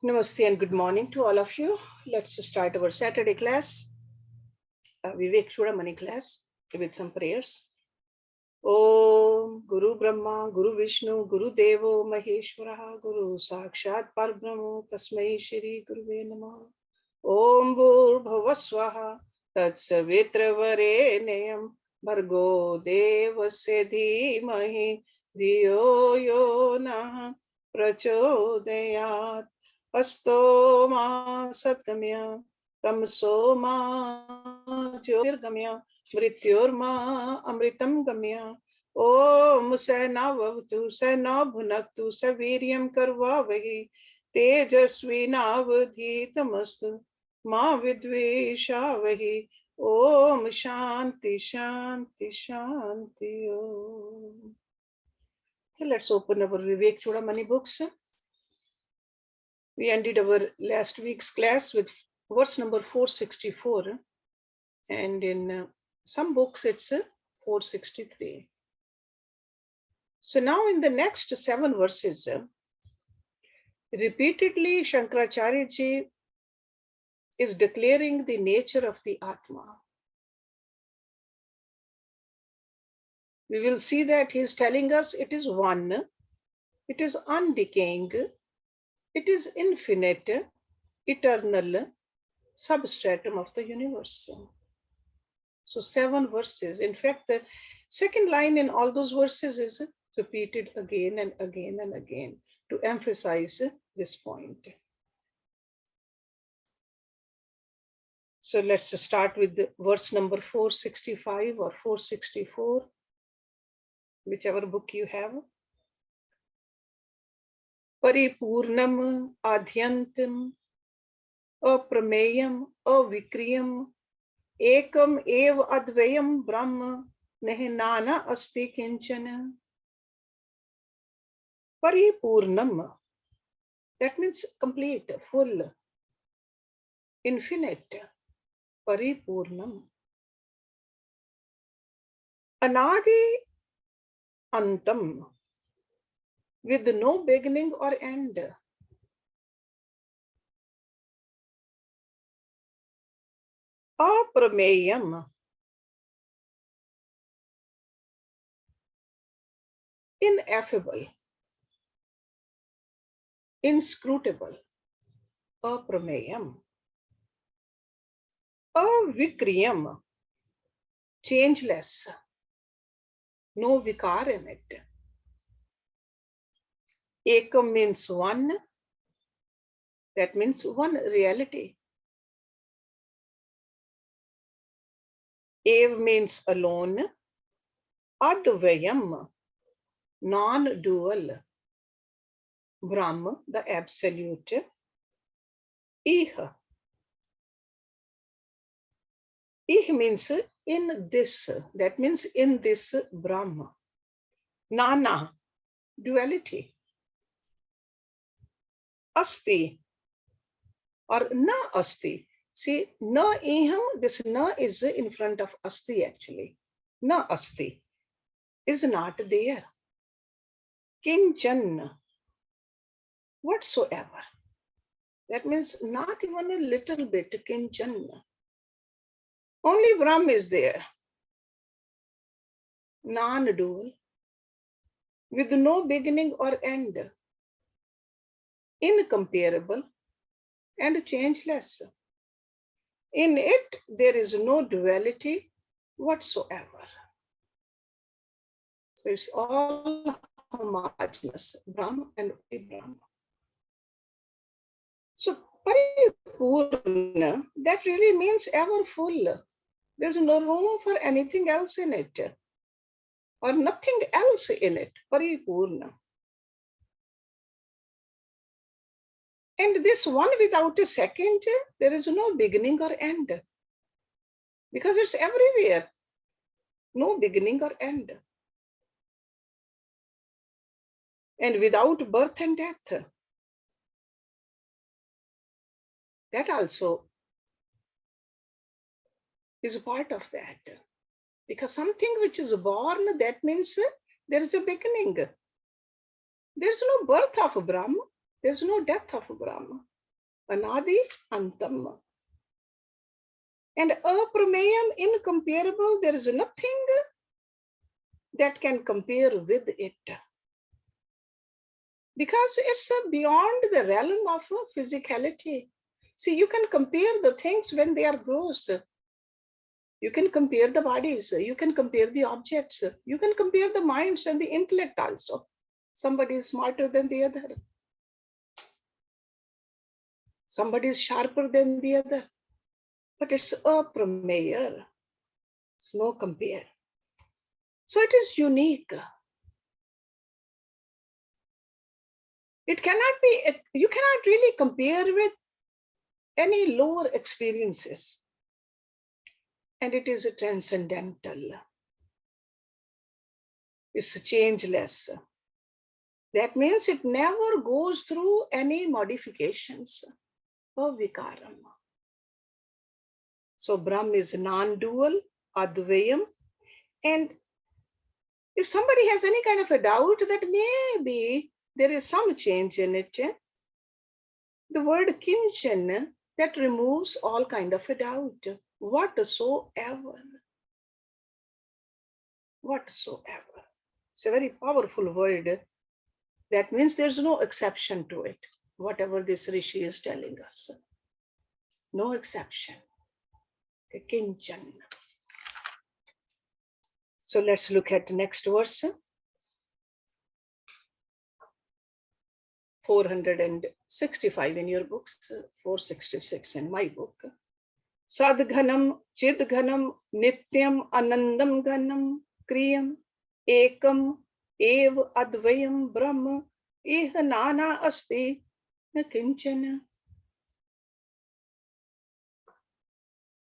Namaste and good morning to all of you. Let's start our Saturday class, Vivekachudamani class with some prayers. Om Guru Brahma, Guru Vishnu, Guru Devo Maheshwara, Guru Sakshat Parbrahma, Tasmai Shri Guruve Namah. Om Bhur Bhavaswaha, Tatsavitra Varenayam, Bhargo Devasya Dhimahi, Dhiyo Yo Nah Prachodayat. Asto ma satgamya, tamso ma jyotirgamya, mrityorma amritam gamya. Om Sena Vavtu, Sena Bhunaktu, Saviryam Karvavahi, Tejasvi Navadhitamastu, Ma Vidvishavahi. Om Shanti, Shanti, Shanti. Om. Okay, let's open our Vivekachudamani books. We ended our last week's class with verse number 464, and in some books it's 463. So now in the next 7 verses, repeatedly Shankaracharya ji is declaring the nature of the Atma. We will see that he is telling us it is one, it is undecaying, it is infinite, eternal, substratum of the universe. So 7 verses. In fact, the second line in all those verses is repeated again and again and again to emphasize this point. So let's start with the verse number 465 or 464, whichever book you have. Paripurnam adhyantam aprameyam avikriyam ekam ev advayam brahma nehnana asti kinchana. Paripurnam, that means complete, full, infinite. Paripurnam. Anadi antam, with no beginning or end. Aprameyam, ineffable, inscrutable. Aprameyam. Avikriyam, changeless, no vikar in it. Ekam means one, that means one reality. Ev means alone. Advayam, non-dual. Brahma, the absolute. Ih. Ih means in this, that means in this Brahma. Nana, duality. Asti or na asti. See, na iham, this na is in front of asti actually. Na asti is not there. Kinchan, whatsoever. That means not even a little bit, kinchan. Only Brahma is there. Non-dual, with no beginning or end. Incomparable and changeless. In it, there is no duality whatsoever. So it's all homogeneous, Brahma and Brahma. So Paripurna, that really means ever full. There's no room for anything else in it, or nothing else in it. Paripurna. And this one without a second, there is no beginning or end. Because it's everywhere. No beginning or end. And without birth and death. That also is a part of that. Because something which is born, that means there is a beginning. There's no birth of Brahma. There's no death of Brahma. Anadi Antam. And aprameyam, incomparable, there is nothing that can compare with it. Because it's beyond the realm of physicality. See, you can compare the things when they are gross. You can compare the bodies, you can compare the objects, you can compare the minds and the intellect also. Somebody is smarter than the other. Somebody is sharper than the other. But it's a premier. It's no compare. So it is unique. It cannot be, you cannot really compare with any lower experiences. And it is a transcendental. It's changeless. That means it never goes through any modifications of vikaram. So Brahm is non-dual, advayam. And if somebody has any kind of a doubt that maybe there is some change in it, the word kinchan, that removes all kind of a doubt, whatsoever. Whatsoever. It's a very powerful word. That means there's no exception to it, whatever this Rishi is telling us. No exception. Kinchan. So let's look at the next verse. 465 in your books, 466 in my book. Sadghanam, Chidghanam, Nityam, Anandam Ghanam, Kriyam, Ekam, Ev Advayam Brahma, Ih Nana Asti, Na Kinchana.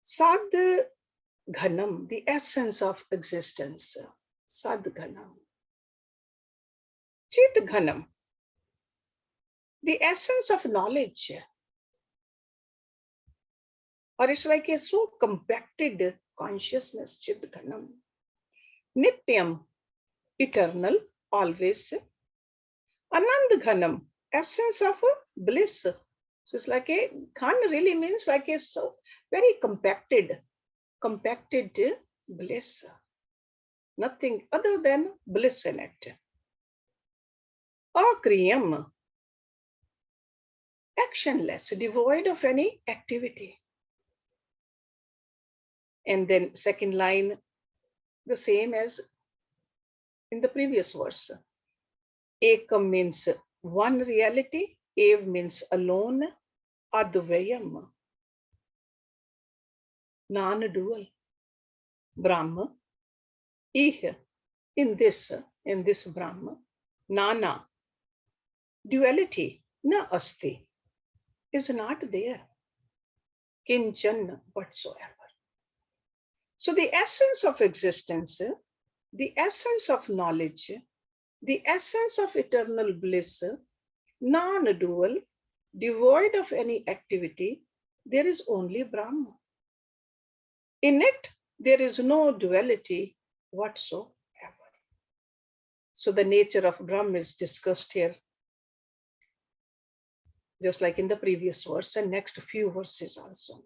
Sadghanam, the essence of existence. Sadghanam. Chidghanam, the essence of knowledge. Or it's like a so compacted consciousness, Chidghanam. Nityam, eternal, always. Anandghanam, essence of bliss. So it's like a, Ghan really means like a so very compacted bliss. Nothing other than bliss in it. Akriyam, actionless, devoid of any activity. And then second line, the same as in the previous verse. Ekam means one reality, Ev means alone, Advayam, non-dual, Brahma, Ih, in this Brahma, Nana, duality, na asti, is not there. Kinchan, whatsoever. So the essence of existence, the essence of knowledge, the essence of eternal bliss, non-dual, devoid of any activity, there is only Brahma. In it, there is no duality whatsoever. So the nature of Brahma is discussed here, just like in the previous verse and next few verses also.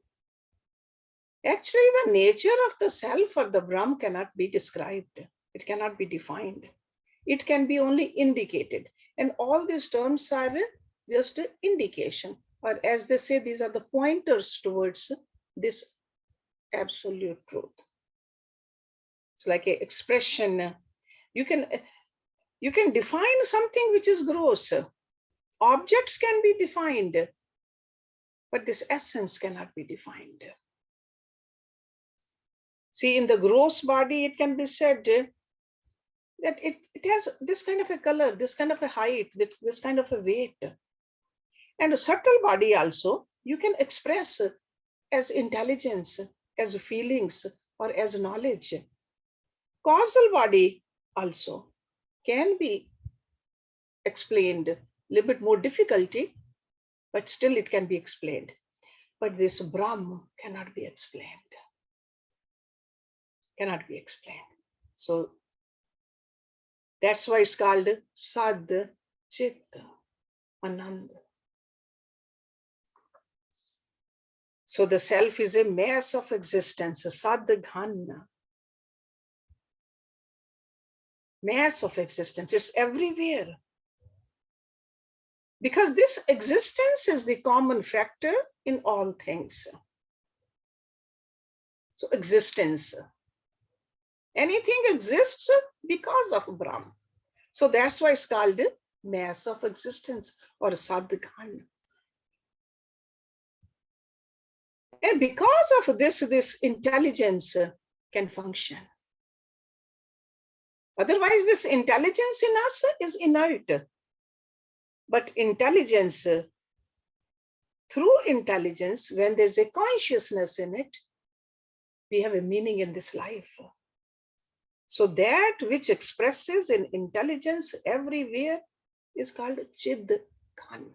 Actually, the nature of the self or the Brahma cannot be described. It cannot be defined. It can be only indicated. And all these terms are just an indication, or as they say, these are the pointers towards this absolute truth. It's like an expression. You can define something which is gross. Objects can be defined, but this essence cannot be defined. See, in the gross body, it can be said that it has this kind of a color, this kind of a height, this kind of a weight. And a subtle body also, you can express as intelligence, as feelings, or as knowledge. Causal body also can be explained, a little bit more difficulty, but still it can be explained. But this Brahma cannot be explained. Cannot be explained. So that's why it's called Sad Chit Anand. So the self is a mass of existence, a sadghan, mass of existence. It's everywhere. Because this existence is the common factor in all things. So existence. Anything exists because of Brahman. So that's why it's called mass of existence or sadghan. And because of this intelligence can function. Otherwise, this intelligence in us is inert. But intelligence, through intelligence, when there's a consciousness in it, we have a meaning in this life. So that which expresses in intelligence everywhere is called Chidghan.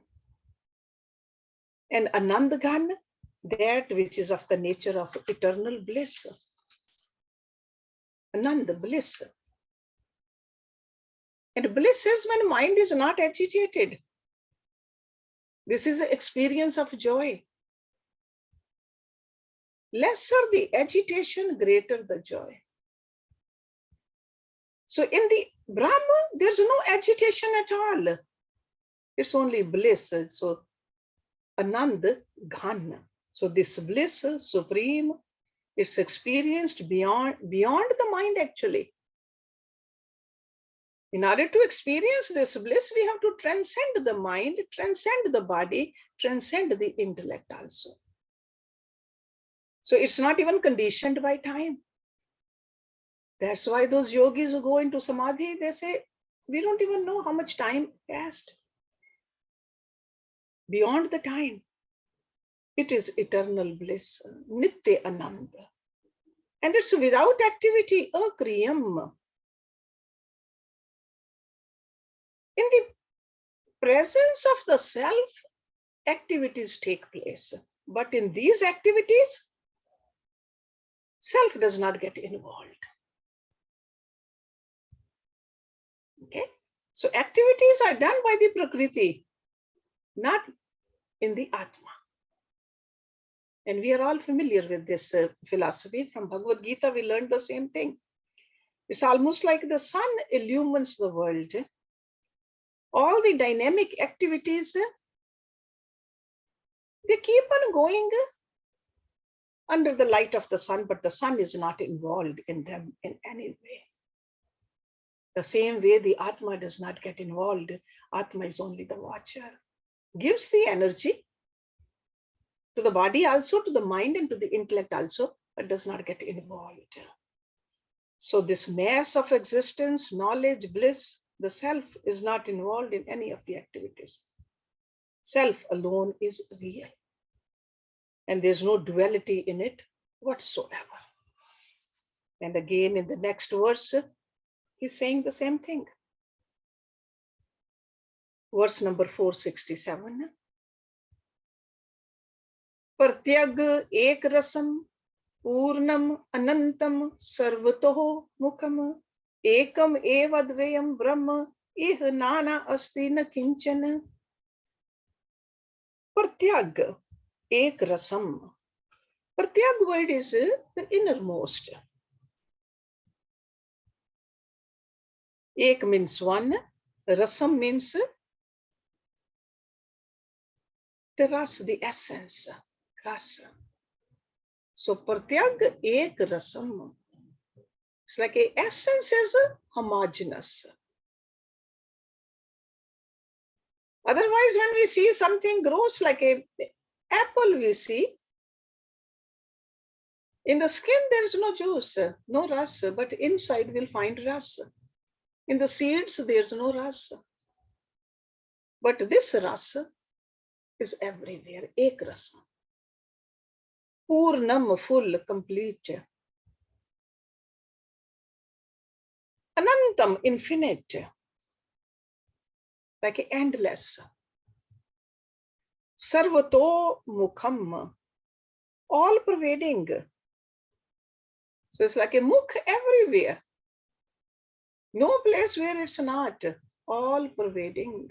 And Anandghan, that which is of the nature of eternal bliss. Anand, bliss. And bliss is when mind is not agitated. This is an experience of joy. Lesser the agitation, greater the joy. So in the Brahma, there's no agitation at all. It's only bliss. So Anand Ghan. So this bliss, supreme, it's experienced beyond the mind actually. In order to experience this bliss, we have to transcend the mind, transcend the body, transcend the intellect also. So it's not even conditioned by time. That's why those yogis who go into samadhi, they say, we don't even know how much time passed. Beyond the time, it is eternal bliss, nitya ananda. And it's without activity, akriyam. In the presence of the self, activities take place. But in these activities, self does not get involved. Okay? So activities are done by the Prakriti, not in the Atma. And we are all familiar with this philosophy. From Bhagavad Gita, we learned the same thing. It's almost like the sun illumines the world. All the dynamic activities, they keep on going under the light of the sun, but the sun is not involved in them in any way. The same way the Atma does not get involved. Atma is only the watcher. Gives the energy to the body also, to the mind and to the intellect also, but does not get involved. So this mass of existence, knowledge, bliss, the self is not involved in any of the activities. Self alone is real. And there's no duality in it whatsoever. And again, in the next verse, he's saying the same thing. Verse number 467. Pratyag ek rasam purnam anantam sarvatoh mukham ekam evadvayam brahma ih nana asti na kinchana. Pratyag ek rasam. Pratyag word is the innermost. Ek means one. Rasam means the ras, the essence. Ras. So pratyag ek rasam. It's like a essence is homogeneous. Otherwise, when we see something gross like a apple, we see in the skin there is no juice, no ras, but inside we'll find ras. In the seeds there's no ras, but this ras is everywhere. Ek rasa. Purnam, full, complete. Anantam, infinite, like endless. Sarvato mukham, all pervading. So it's like a mukh everywhere. No place where it's not, all pervading.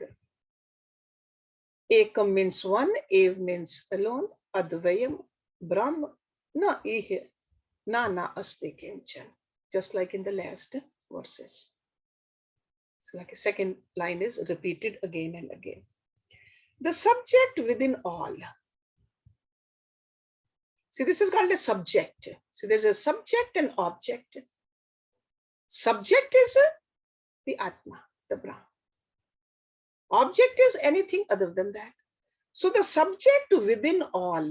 Ekam means one, ev means alone, advayam, Brahm na ihe na na asti kinchan. Just like in the last verses. So like a second line is repeated again and again. The subject within all. See, this is called a subject. So there's a subject and object. Subject is the Atma, the Brahman. Object is anything other than that. So the subject within all,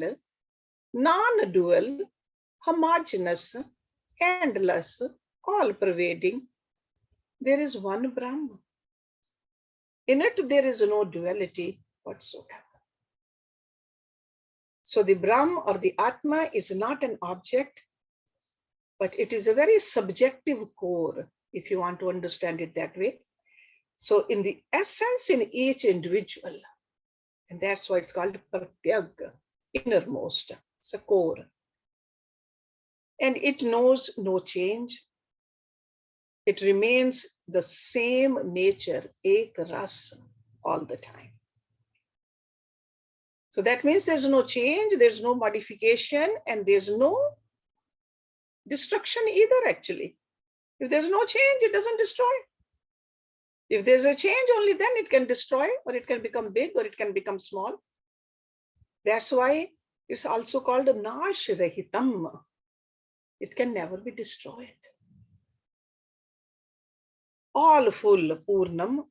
non-dual, homogeneous, endless, all-pervading, there is one Brahman. In it, there is no duality whatsoever. So the Brahm or the Atma is not an object, but it is a very subjective core, if you want to understand it that way. So in the essence in each individual, and that's why it's called Pratyag, innermost, it's a core. And it knows no change. It remains the same nature, ek ras, all the time. So that means there's no change, there's no modification, and there's no destruction either, actually. If there's no change, it doesn't destroy. If there's a change, only then it can destroy, or it can become big, or it can become small. That's why it's also called Nash Rahitam. It can never be destroyed. All full, Purnam.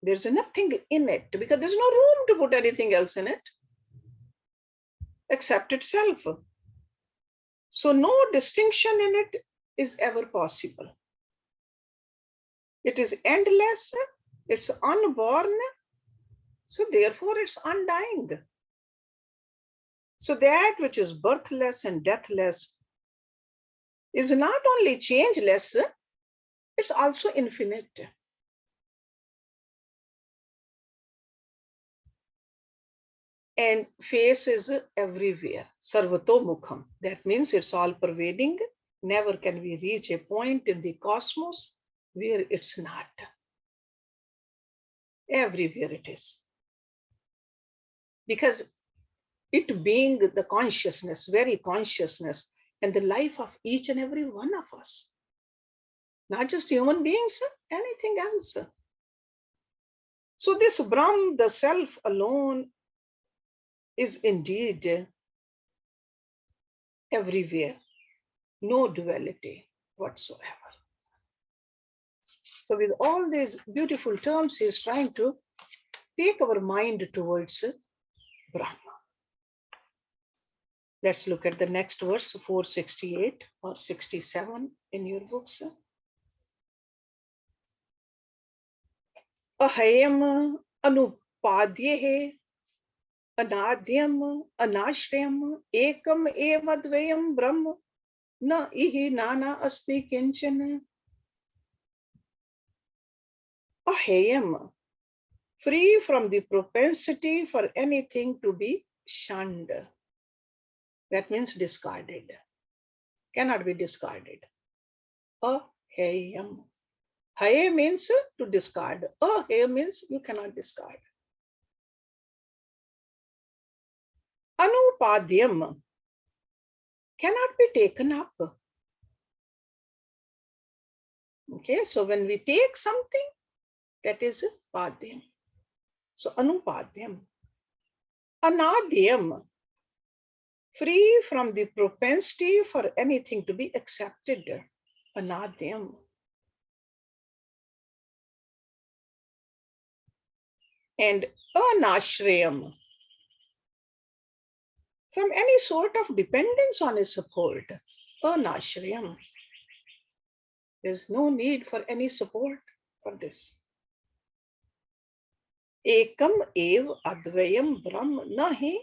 There's nothing in it because there's no room to put anything else in it except itself. So no distinction in it is ever possible. It is endless, it's unborn, so therefore it's undying. So that which is birthless and deathless is not only changeless, it's also infinite. And face is everywhere, sarvato mukham. That means it's all pervading. Never can we reach a point in the cosmos where it's not. Everywhere it is. Because it being the consciousness, very consciousness, and the life of each and every one of us. Not just human beings, anything else. So this Brahm, the self alone, is indeed everywhere. No duality whatsoever. So with all these beautiful terms, he's trying to take our mind towards Brahma. Let's look at the next verse, 468 or 67 in your books. Ahayam anupadyehe anadhyam anashrayam ekam evadvayam brahma na ihi nana asti kinchana. Ahayam, free from the propensity for anything to be shunned. That means discarded. Cannot be discarded. Ahayam. Haye means to discard. Ahay means you cannot discard. Anupadyam cannot be taken up. Okay, so when we take something, that is padyam. So anupadyam. Anadhyam, free from the propensity for anything to be accepted. Anadhyam. And anashrayam, from any sort of dependence on his support. Anashrayam. There's no need for any support for this. Ekam ev advayam brahm nahi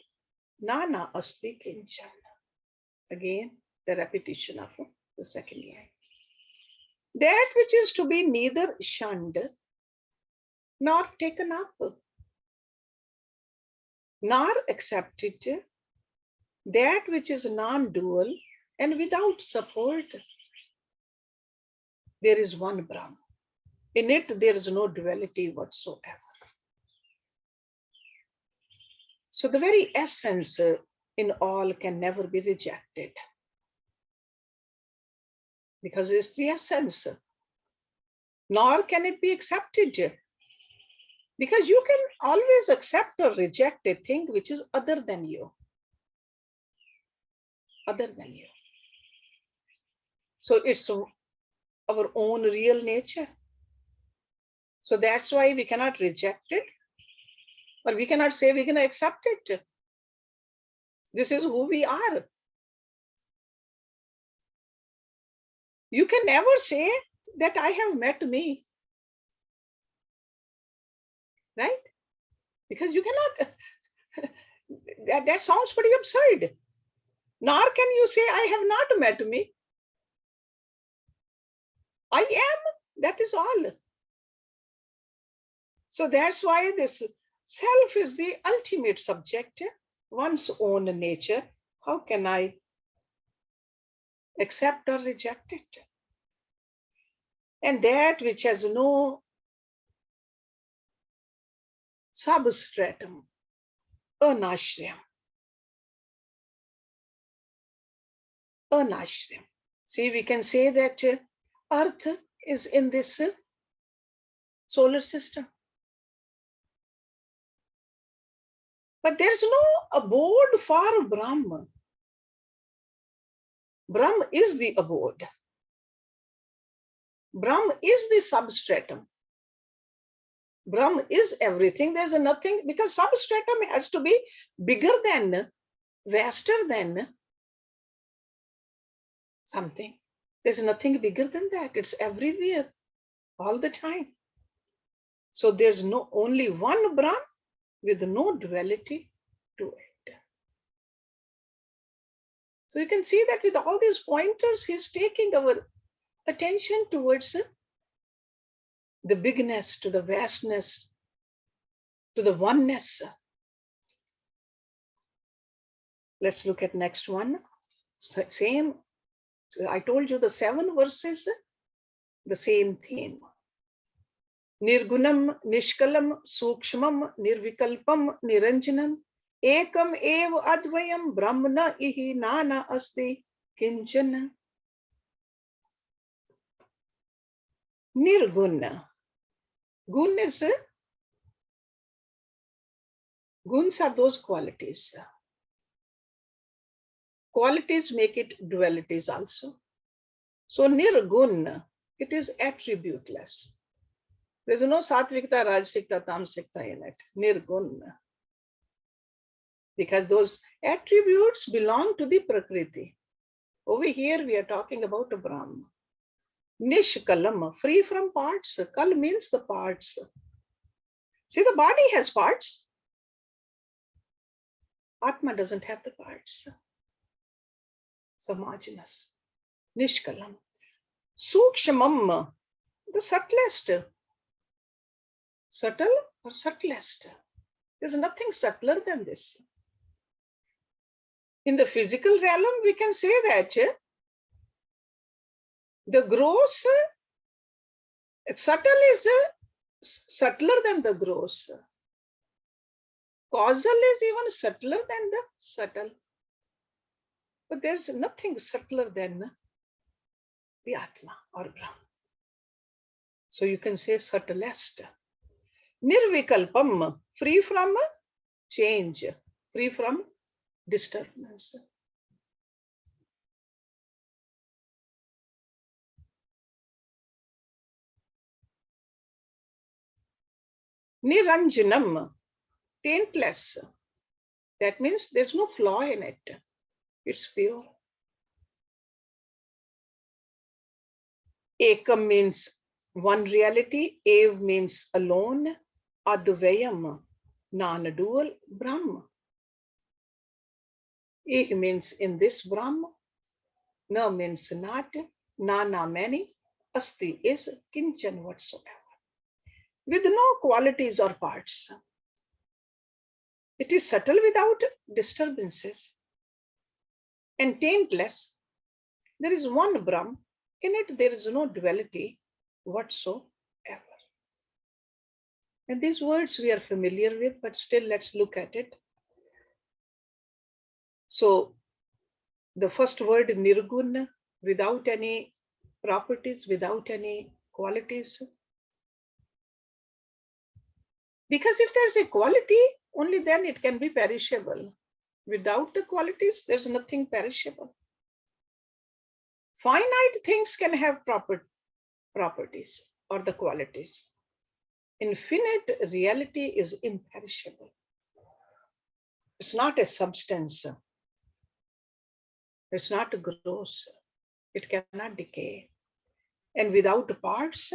nana asti kinchan. Again, the repetition of the second line. That which is to be neither shunned nor taken up, nor accepted, that which is non-dual and without support. There is one Brahman. In it, there is no duality whatsoever. So the very essence in all can never be rejected. Because it's the essence. Nor can it be accepted. Because you can always accept or reject a thing which is other than you. Other than you. So it's our own real nature. So that's why we cannot reject it, or we cannot say we're going to accept it. This is who we are. You can never say that I have met me. Right? Because you cannot, that sounds pretty absurd. Nor can you say I have not met me. I am, that is all. So that's why this self is the ultimate subject, one's own nature. How can I accept or reject it? And that which has no substratum, anashriyam. Anashriyam. See, we can say that Earth is in this solar system. But there's no abode for Brahma. Brahma is the abode. Brahma is the substratum. Brahma is everything. There's nothing, because substratum has to be bigger than, vaster than something. There's nothing bigger than that. It's everywhere, all the time. So there's no only one Brahma with no duality to it. So you can see that with all these pointers, he's taking our attention towards the bigness, to the vastness, to the oneness. Let's look at next one. Same. I told you the 7 verses, the same theme. Nirgunam, Nishkalam, Sukshmam, Nirvikalpam, Niranjanam, Ekam ev advayam Brahmana ihi nana asti kinchana. Nirguna. Gun is, guns are those qualities. Qualities make it dualities also. So nirgun, it is attributeless. There's no satvikta, rajasikta, tamsikta in it. Nirgun. Because those attributes belong to the Prakriti. Over here we are talking about a Brahma. Nishkalam, free from parts. Kal means the parts. See, the body has parts. Atma doesn't have the parts. Homogeneous. Nishkalam. Sukshamam, the subtlest. Subtle or subtlest. There's nothing subtler than this. In the physical realm, we can say that the gross, subtle is subtler than the gross. Causal is even subtler than the subtle. But there's nothing subtler than the Atma or Brahma. So you can say subtlest. Nirvikalpam, free from change, free from disturbance. Niranjanam, taintless. That means there's no flaw in it. It's pure. Ekam means one reality. Ev means alone. Advayam, non-dual Brahma. Ich means in this Brahma. Na means not. Nana many. Asti is kinchan whatsoever. With no qualities or parts. It is subtle without disturbances. And taintless. There is one Brahma. In it, there is no duality whatsoever. And these words we are familiar with, but still let's look at it. So the first word nirgun, without any properties, without any qualities. Because if there's a quality, only then it can be perishable. Without the qualities, there's nothing perishable. Finite things can have properties or the qualities. Infinite reality is imperishable. It's not a substance. It's not gross. It cannot decay. And without parts,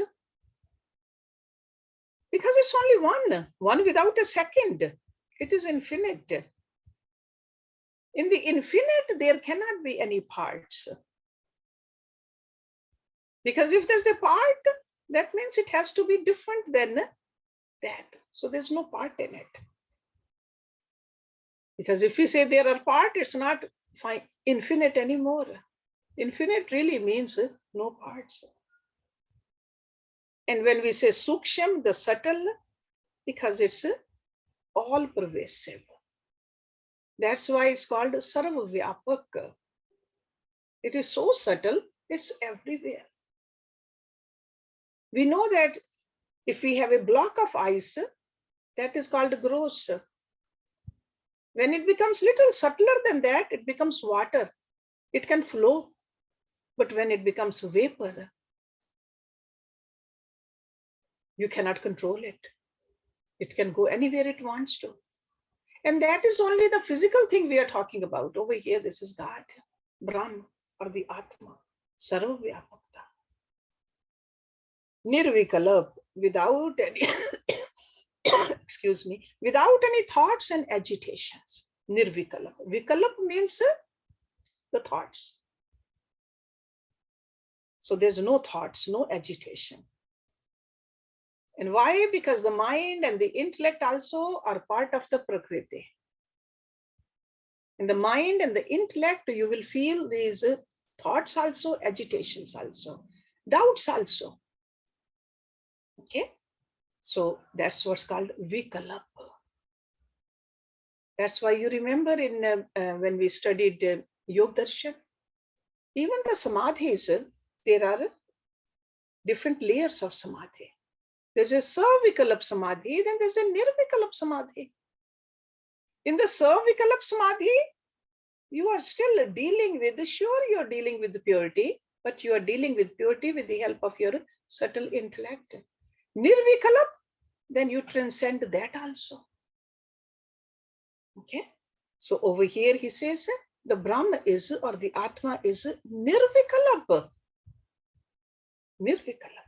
because it's only one without a second. It is infinite. In the infinite, there cannot be any parts. Because if there's a part, that means it has to be different than that. So there's no part in it. Because if we say there are parts, it's not infinite anymore. Infinite really means no parts. And when we say suksham, the subtle, because it's all pervasive. That's why it's called sarva vyapak. It is so subtle, it's everywhere. We know that if we have a block of ice, that is called gross. When it becomes little subtler than that, it becomes water. It can flow. But when it becomes vapor, you cannot control it. It can go anywhere it wants to. And that is only the physical thing we are talking about. Over here, this is God, Brahma, or the Atma, Sarva Vyapakta. Nirvikalap, without any, excuse me, without any thoughts and agitations. Nirvikalap. Vikalap means the thoughts. So there's no thoughts, no agitation. And why? Because the mind and the intellect also are part of the Prakriti. In the mind and the intellect, you will feel these thoughts also, agitations also, doubts also. Okay? So that's what's called Vikalap. That's why you remember in when we studied Yoga Darshan, even the Samadhis, there are different layers of Samadhi. There's a Savikalap Samadhi, then there's a Nirvikalap Samadhi. In the Savikalap Samadhi, you are still dealing with, sure, you're dealing with the purity, but you are dealing with purity with the help of your subtle intellect. Nirvikalap, then you transcend that also. Okay? So over here he says, the Brahma is, or the Atma is Nirvikalap. Nirvikalap.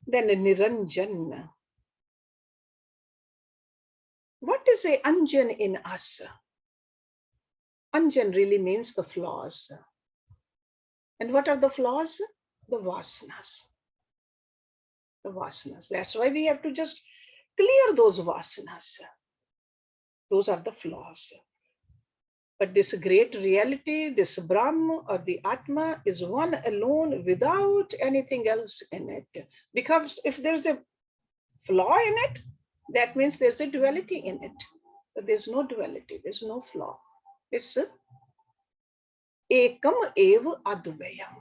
Then Niranjan. What is a Anjan in us? Anjan really means the flaws. And what are the flaws? The vasanas. The vasanas. That's why we have to just clear those vasanas. Those are the flaws. But this great reality, this Brahma or the Atma is one alone without anything else in it. Because if there's a flaw in it, that means there's a duality in it. But there's no duality, there's no flaw. It's ekam eva advayam.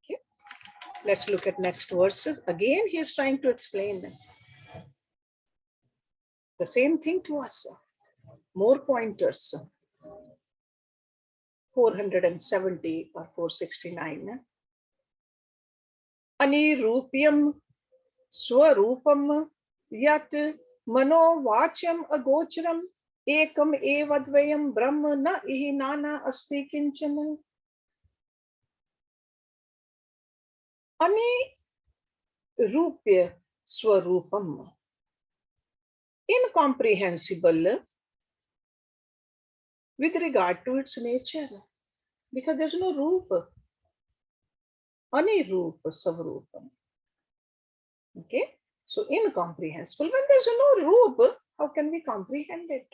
Okay. Let's look at next verses. Again, he's trying to explain the same thing to us. More pointers. 470 or 469. Anirupyam swarupam yat manovacham agocharam ekam evadvayam brahma na ihi nana asti kinchana. Anirupya swarupam. Incomprehensible with regard to its nature, because there's no rupa. Anirupa savrupam. Okay, so incomprehensible. When there's no rupa, how can we comprehend it?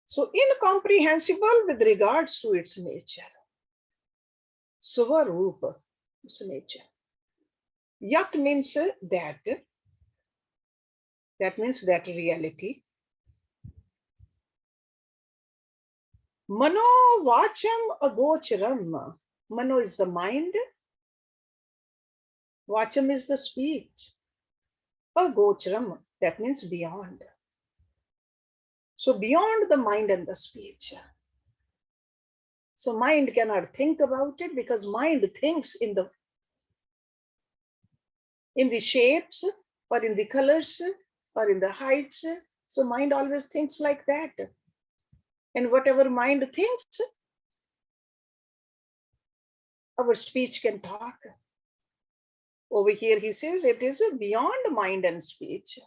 So incomprehensible with regards to its nature. Swarupa, its nature. Yat means that. That means that reality. Mano vacham agocharam. Mano is the mind. Vacham is the speech. Agocharam, that means beyond. So beyond the mind and the speech. So mind cannot think about it because mind thinks in the shapes or in the colors or in the heights. So mind always thinks like that. And whatever mind thinks, our speech can talk. Over here he says it is beyond mind and speech.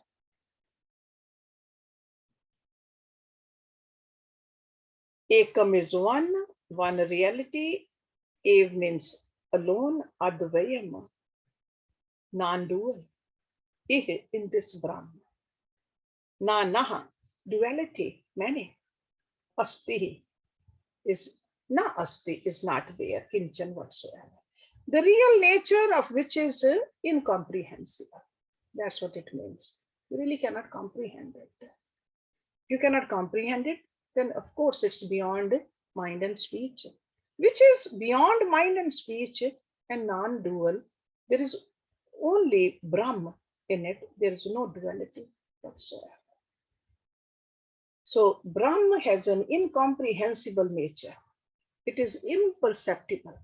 Ekam is one reality. Ev means alone, advayam, non-dual. Ih, in this Brahma. Na naha, duality, many. Asti is na asti, is not there, kinchan whatsoever. The real nature of which is incomprehensible. That's what it means. You really cannot comprehend it. You cannot comprehend it, then of course it's beyond mind and speech. Which is beyond mind and speech and non-dual. There is only Brahma in it. There is no duality whatsoever. So Brahma has an incomprehensible nature. It is imperceptible.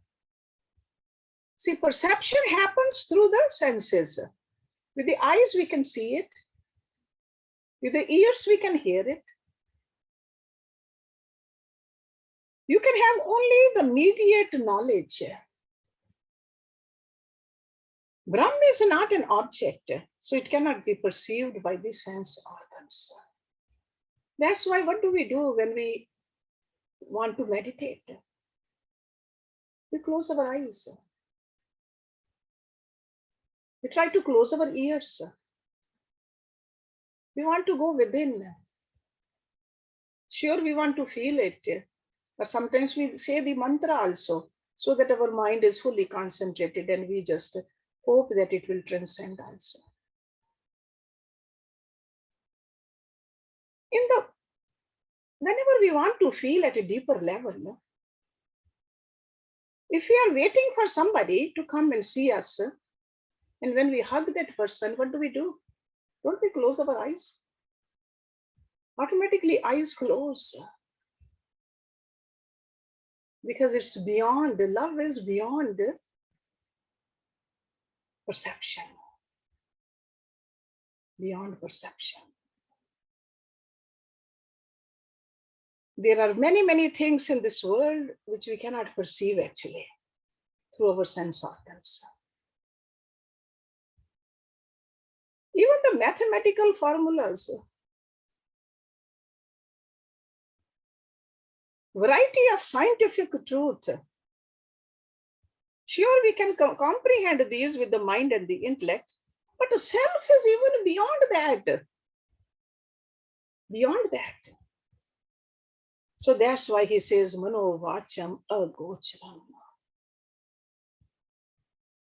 See, perception happens through the senses. With the eyes we can see it. With the ears we can hear it. You can have only the mediate knowledge. Brahma is not an object, so it cannot be perceived by the sense organs. That's why what do we do when we want to meditate? We close our eyes. We try to close our ears. We want to go within. Sure, we want to feel it. But sometimes we say the mantra also, so that our mind is fully concentrated and we just hope that it will transcend also. Whenever we want to feel at a deeper level, if we are waiting for somebody to come and see us, and when we hug that person, what do? Don't we close our eyes? Automatically eyes close. Because it's beyond, love is beyond perception. Beyond perception. There are many, many things in this world which we cannot perceive actually through our sense organs. Even the mathematical formulas, variety of scientific truth. Sure, we can comprehend these with the mind and the intellect, but the self is even beyond that. Beyond that. So that's why he says, Mano Vacham Agocharam.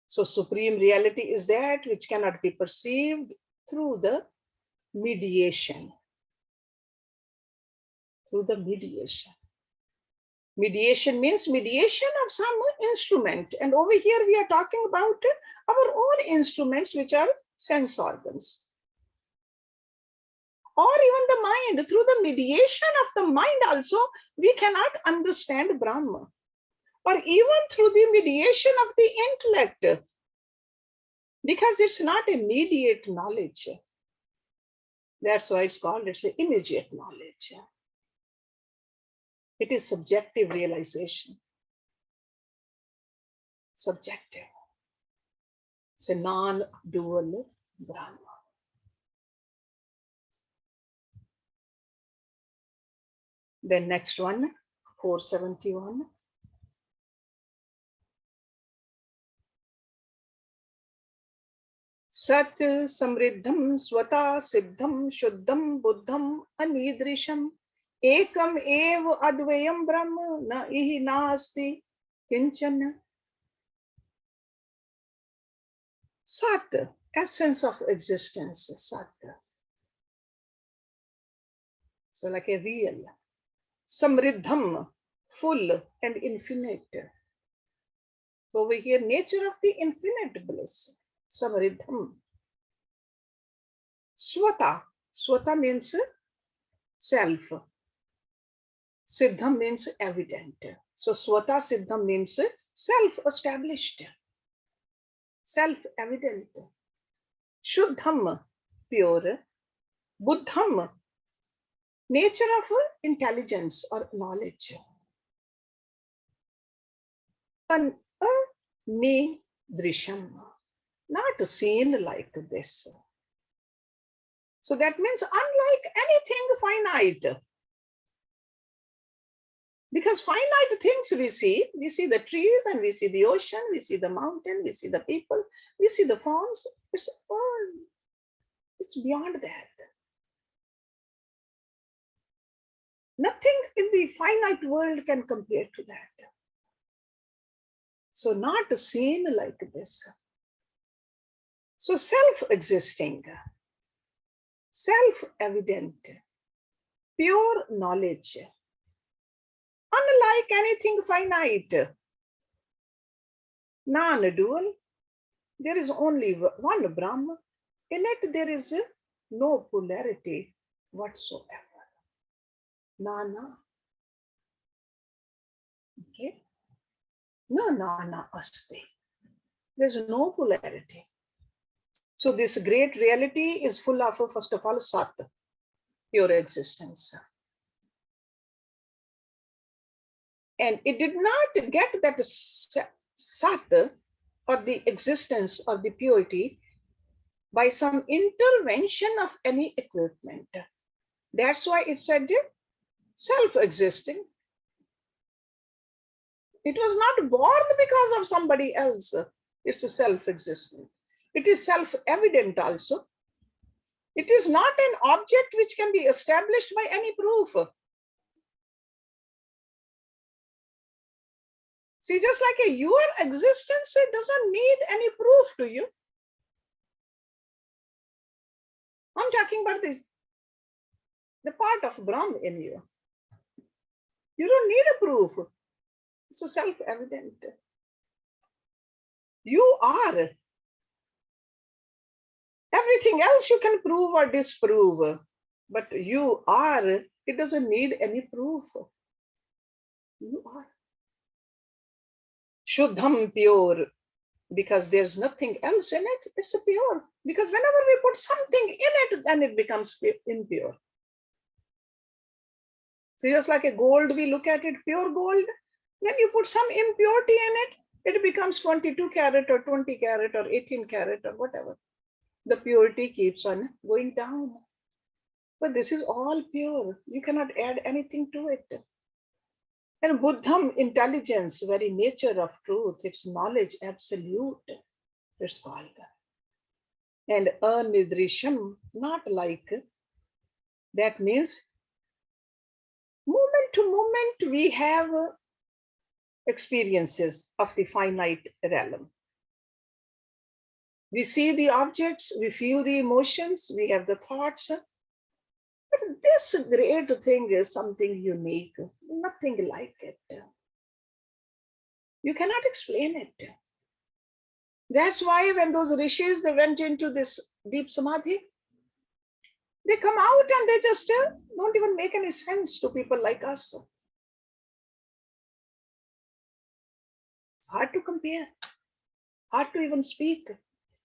So supreme reality is that which cannot be perceived through the mediation. Through the mediation. Mediation means mediation of some instrument. And over here we are talking about our own instruments, which are sense organs. Or even the mind. Through the mediation of the mind also, we cannot understand Brahma. Or even through the mediation of the intellect. Because it's not immediate knowledge. That's why it's called, it's the immediate knowledge. It is subjective realization. Subjective. It's a non-dual Brahma. Then next one, 471. Sat samriddham swata siddham shuddham buddham anidrisham ekam ev advayam brahma na ihi nasti kinchana. Sat, essence of existence, Sat. So like a real. Samriddham, full and infinite. So over here, nature of the infinite bliss. Samriddham. Swata. Swata means self. Siddham means evident. So Swata Siddham means self-established, self-evident. Shuddham, pure. Buddham, nature of intelligence or knowledge. Anidrisham, not seen like this. So that means unlike anything finite. Because finite things we see the trees and we see the ocean, we see the mountain, we see the people, we see the forms. It's beyond that. Nothing in the finite world can compare to that. So not seen like this. So self-existing, self-evident, pure knowledge, unlike anything finite, non-dual. There is only one Brahma. In it, there is no polarity whatsoever. Nana. Okay? No nana asti. There's no polarity. So this great reality is full of, first of all, Sat, pure existence. And it did not get that Sat or the existence or the purity by some intervention of any equipment. That's why it said self-existing. It was not born because of somebody else. It's a self-existent. It is self-evident also. It is not an object which can be established by any proof. See, just like your existence, it doesn't need any proof to you. I'm talking about this, the part of Brahm in you. You don't need a proof. It's a self-evident. You are. Everything else you can prove or disprove. But you are, it doesn't need any proof. You are. Shuddham, pure, because there's nothing else in it, it's a pure. Because whenever we put something in it, then it becomes impure. So just like a gold, we look at it, pure gold, then you put some impurity in it, it becomes 22 karat or 20 karat or 18 karat or whatever. The purity keeps on going down. But this is all pure. You cannot add anything to it. And Buddham, intelligence, very nature of truth, its knowledge, absolute, it's called. And anidrisham, not like, that means moment to moment we have experiences of the finite realm. We see the objects, we feel the emotions, we have the thoughts. But this great thing is something unique, nothing like it. You cannot explain it. That's why when those rishis, they went into this deep samadhi, they come out and they just don't even make any sense to people like us. It's hard to compare, hard to even speak.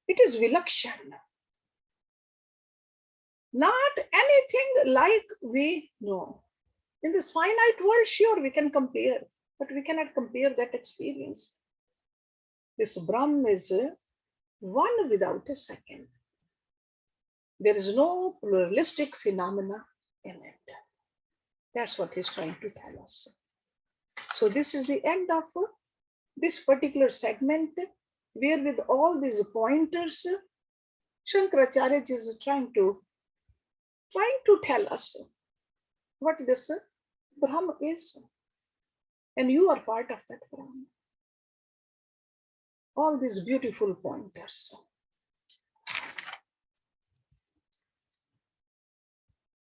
It is vilakshan. Not anything like we know. In this finite world, sure, we can compare, but we cannot compare that experience. This Brahm is one without a second. There is no pluralistic phenomena in it. That's what he's trying to tell us. So this is the end of this particular segment, where with all these pointers, Shankaracharya is trying to tell us what this Brahma is. And you are part of that Brahma. All these beautiful pointers.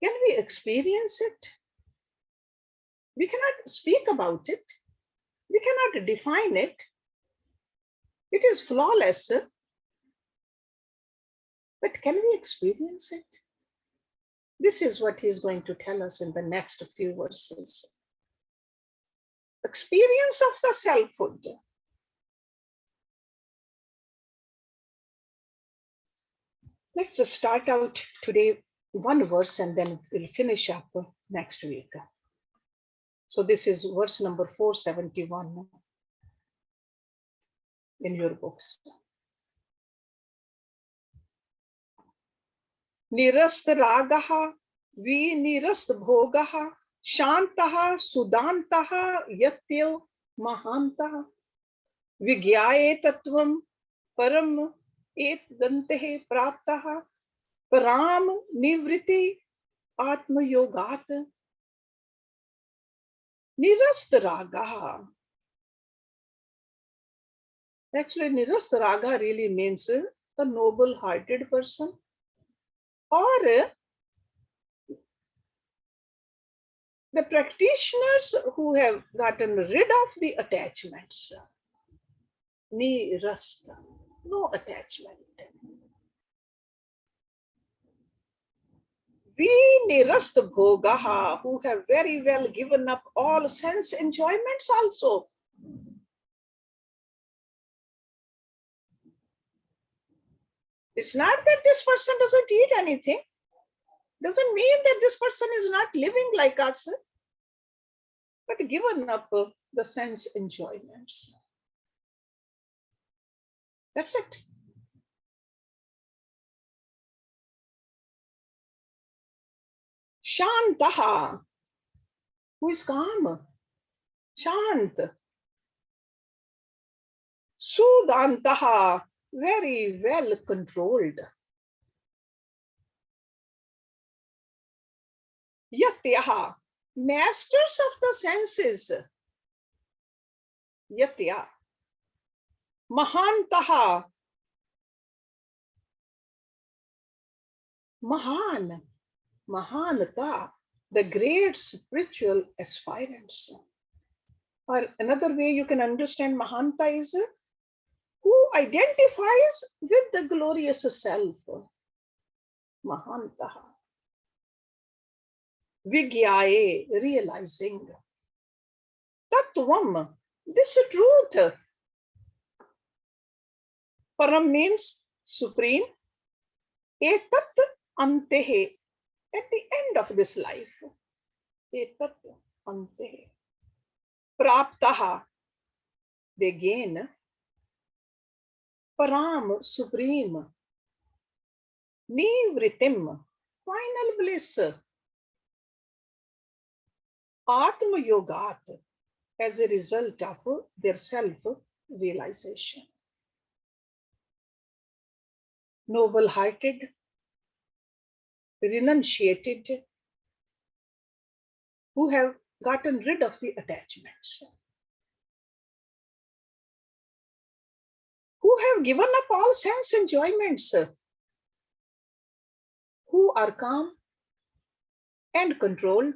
Can we experience it? We cannot speak about it. We cannot define it. It is flawless. But can we experience it? This is what he's going to tell us in the next few verses. Experience of the selfhood. Let's just start out today one verse and then we'll finish up next week. So this is verse number 471 in your books. Nirast ragaha, vinirast bhogaha, shantaha, sudantaha, yatyo mahantaha, vigyaye tattvam, param et dantehe praptaha, param nivriti atma yogat. Nirast ragaha. Actually, nirast raga really means a noble-hearted person, or the practitioners who have gotten rid of the attachments. Nirasta, no attachment. We nirasta bhogaha, who have very well given up all sense enjoyments also. It's not that this person doesn't eat anything. Doesn't mean that this person is not living like us, but given up the sense enjoyments. That's it. Shantaha, who is calm. Shant. Sudantaha, very well controlled. Yatyaha, masters of the senses. Yatya. Mahantaha, Mahan, Mahanata, the great spiritual aspirants. Or another way you can understand Mahanta is who identifies with the glorious self. Mahantaha. Vigyaye, realizing. Tattvam, this truth. Param means supreme. Etat antehe, at the end of this life. Etat antehe. Praptaha, they gain. Param, supreme. Nivritim, final bliss. Atma yogat, as a result of their self-realization. Noble-hearted, renunciated, who have gotten rid of the attachments, who have given up all sense enjoyments, who are calm and controlled,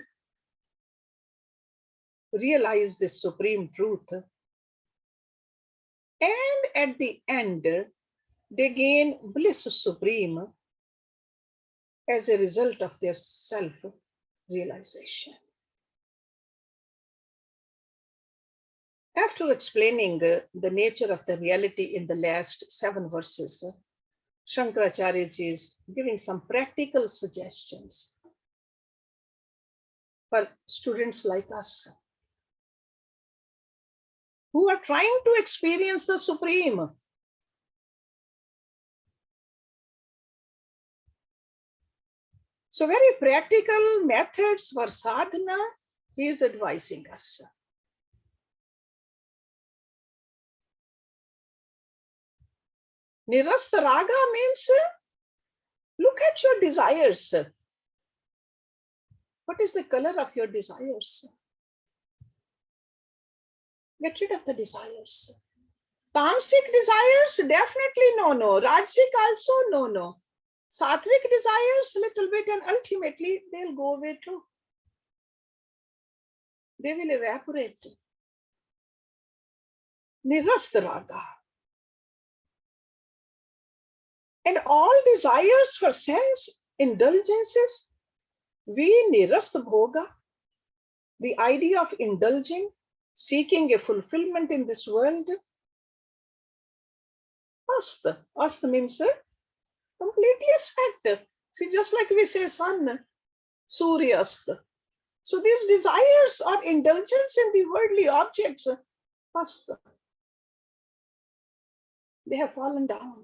realize this supreme truth, and at the end, they gain bliss supreme as a result of their self-realization. After explaining the nature of the reality in the last 7 verses, Shankaracharya ji is giving some practical suggestions for students like us who are trying to experience the Supreme. So very practical methods for sadhana he is advising us. Nirasta raga means look at your desires. What is the color of your desires? Get rid of the desires. Tamasic desires, definitely no. Rajasic also no. Sattvic desires, little bit, and ultimately they'll go away too. they will evaporate. Nirasta raga. And all desires for sense indulgences, we nirasta bhoga, the idea of indulging, seeking a fulfillment in this world. Asta. Asta means completely set. See, just like we say sun, Suryasta. So these desires or indulgence in the worldly objects, asta, they have fallen down.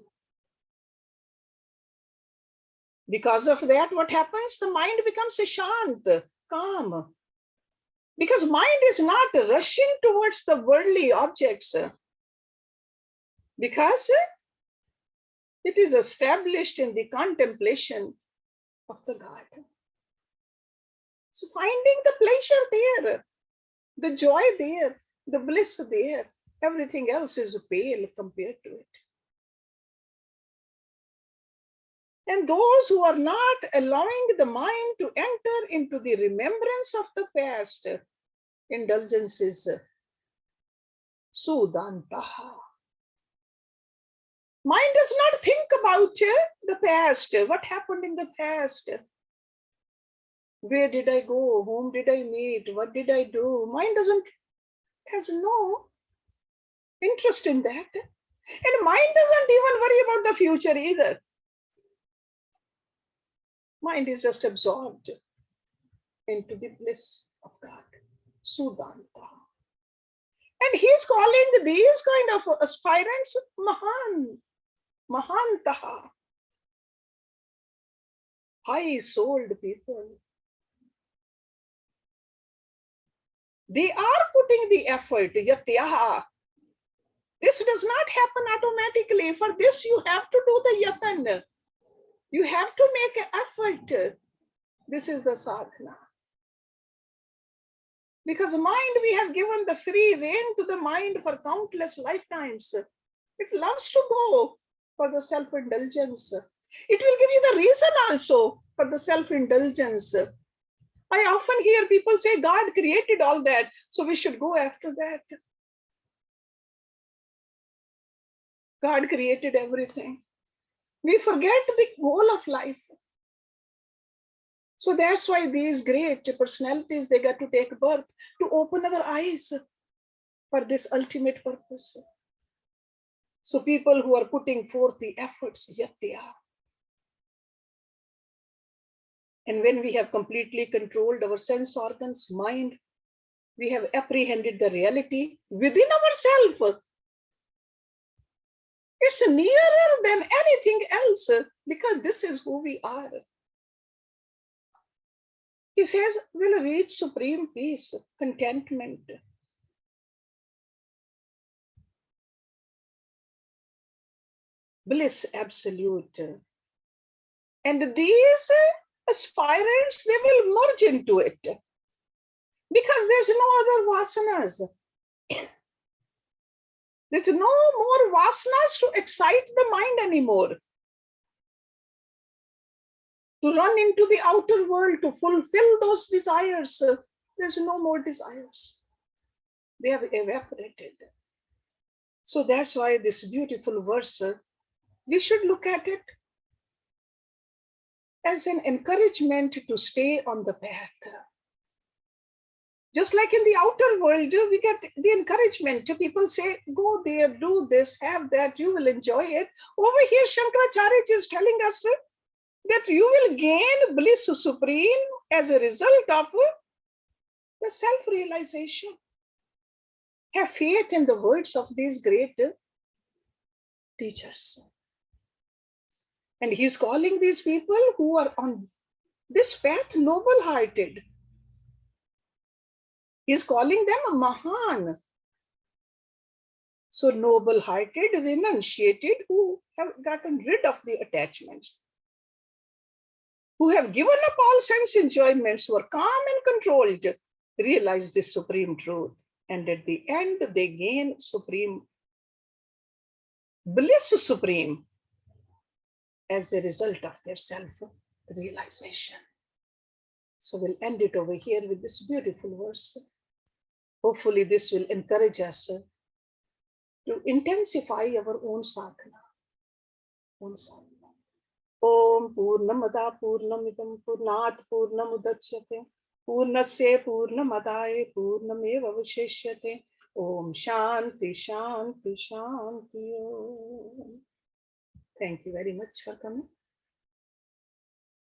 Because of that, what happens? The mind becomes shant, calm. Because mind is not rushing towards the worldly objects. Because it is established in the contemplation of the God. So finding the pleasure there, the joy there, the bliss there, everything else is pale compared to it. And those who are not allowing the mind to enter into the remembrance of the past indulgences, sudantaha. Mind does not think about the past, what happened in the past. Where did I go? Whom did I meet? What did I do? Mind has no interest in that. And mind doesn't even worry about the future either. Mind is just absorbed into the bliss of God. Sudanta. And he's calling these kind of aspirants Mahan. Mahantaha. High-souled people. They are putting the effort. Yatyaha. This does not happen automatically. For this, you have to do the yatan. You have to make an effort. This is the sadhana. Because mind, we have given the free rein to the mind for countless lifetimes. It loves to go for the self-indulgence. It will give you the reason also for the self-indulgence. I often hear people say, God created all that, so we should go after that. God created everything. We forget the goal of life. So that's why these great personalities, they got to take birth to open our eyes for this ultimate purpose. So people who are putting forth the efforts, yatya. And when we have completely controlled our sense organs, mind, we have apprehended the reality within ourselves. It's nearer than anything else because this is who we are. He says, we'll reach supreme peace, contentment. Bliss absolute. And these aspirants, they will merge into it because there's no other vasanas. There's no more vasanas to excite the mind anymore. To run into the outer world, to fulfill those desires, there's no more desires. They have evaporated. So that's why this beautiful verse, we should look at it as an encouragement to stay on the path. Just like in the outer world, we get the encouragement. People say, go there, do this, have that, you will enjoy it. Over here, Shankaracharya is telling us that you will gain bliss supreme as a result of the self-realization. Have faith in the words of these great teachers. And he's calling these people who are on this path noble-hearted. He's calling them Mahan. So noble-hearted, renunciated, who have gotten rid of the attachments, who have given up all sense enjoyments, who are calm and controlled, realize this supreme truth. And at the end, they gain supreme bliss supreme as a result of their self-realization. So we'll end it over here with this beautiful verse. Hopefully, this will encourage us to intensify our own sadhana. Om Purnamada Purnamidam Purnat Purnamudachyate Purnasya Purnamadaye Purnameva Avashishyate. Om Shanti Shanti Shanti Om. Thank you very much for coming.